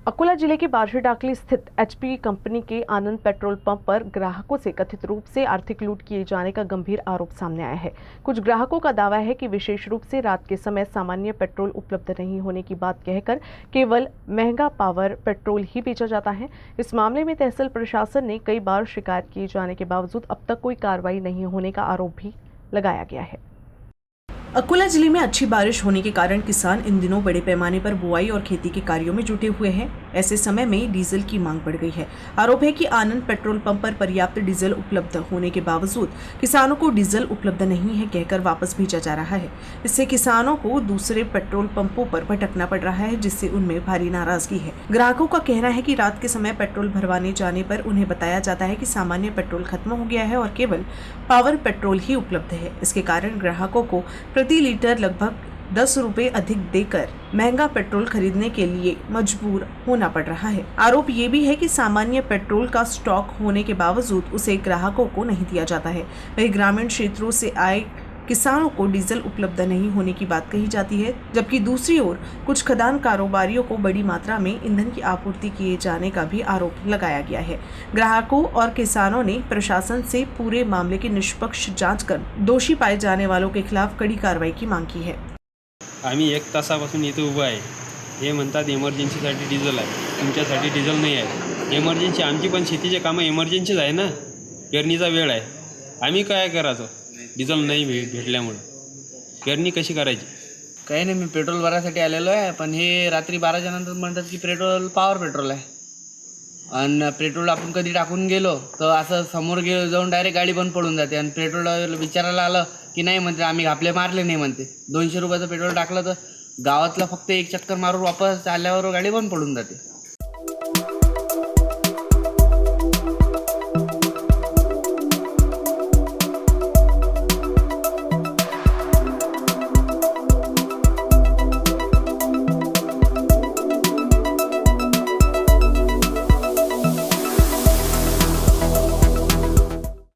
अकोला जिले के बारहटाकली स्थित एचपी कंपनी के आनंद पेट्रोल पंप पर ग्राहकों से कथित रूप से आर्थिक लूट किए जाने का गंभीर आरोप सामने आया है। कुछ ग्राहकों का दावा है कि विशेष रूप से रात के समय सामान्य पेट्रोल उपलब्ध नहीं होने की बात कहकर केवल महंगा पावर पेट्रोल ही बेचा जाता है। इस मामले में तहसील प्रशासन ने कई बार शिकायत किए जाने के बावजूद अब तक कोई कार्रवाई नहीं होने का आरोप भी लगाया गया है। अकोला जिले में अच्छी बारिश होने के कारण किसान इन दिनों बड़े पैमाने पर बुआई और खेती के कार्यों में जुटे हुए हैं। ऐसे समय में डीजल की मांग बढ़ गई है। आरोप है कि आनंद पेट्रोल पंप पर पर्याप्त डीजल उपलब्ध होने के बावजूद किसानों को डीजल उपलब्ध नहीं है कहकर वापस भेजा जा रहा है। इससे किसानों को दूसरे पेट्रोल पंपों पर भटकना पड़ रहा है, जिससे उनमें भारी नाराजगी है। ग्राहकों का कहना है कि रात के समय पेट्रोल भरवाने जाने पर उन्हें बताया जाता है कि सामान्य पेट्रोल खत्म हो गया है और केवल पावर पेट्रोल ही उपलब्ध है। इसके कारण ग्राहकों को प्रति लीटर लगभग 10 रुपए अधिक देकर महंगा पेट्रोल खरीदने के लिए मजबूर होना पड़ रहा है। आरोप ये भी है कि सामान्य पेट्रोल का स्टॉक होने के बावजूद उसे ग्राहकों को नहीं दिया जाता है। वहीं ग्रामीण क्षेत्रों से आए किसानों को डीजल उपलब्ध नहीं होने की बात कही जाती है, जबकि दूसरी ओर कुछ खदान कारोबारियों को बड़ी मात्रा में ईंधन की आपूर्ति किए जाने का भी आरोप लगाया गया है। ग्राहकों और किसानों ने प्रशासन से पूरे मामले की निष्पक्ष जांच कर दोषी पाए जाने वालों के खिलाफ कड़ी कार्रवाई की मांग की है। आम्ही 1 तासापासून इथे उभा आहे। हे म्हणतात इमर्जन्सीसाठी डिझेल आहे, तुमच्यासाठी डिझेल नाही आहे। इमर्जन्सी आमची पण शेतीचे कामं इमर्जन्सीच आहे ना, पेरणीचा वेळ आहे। आम्ही काय करायचं डिझेल नाही भेटल्यामुळे? पेरणी कशी करायची? काही नाही, मी पेट्रोल भरायसाठी आलेलो आहे, पण हे रात्री 12च्या नंतर म्हणतात की पेट्रोल पॉवर पेट्रोल आहे आणि पेट्रोल आपण कधी टाकून गेलो तर असं समोर जाऊन डायरेक्ट गाडी बंद पडून जाते आणि पेट्रोल विचारायला आलं की नाही म्हणते आम्ही घापले मारले नाही म्हणते। 200 रुपयाचं पेट्रोल टाकलं तर गावातलं फक्त एक चक्कर मारून वापस आल्यावर गाडी बंद पडून जाते।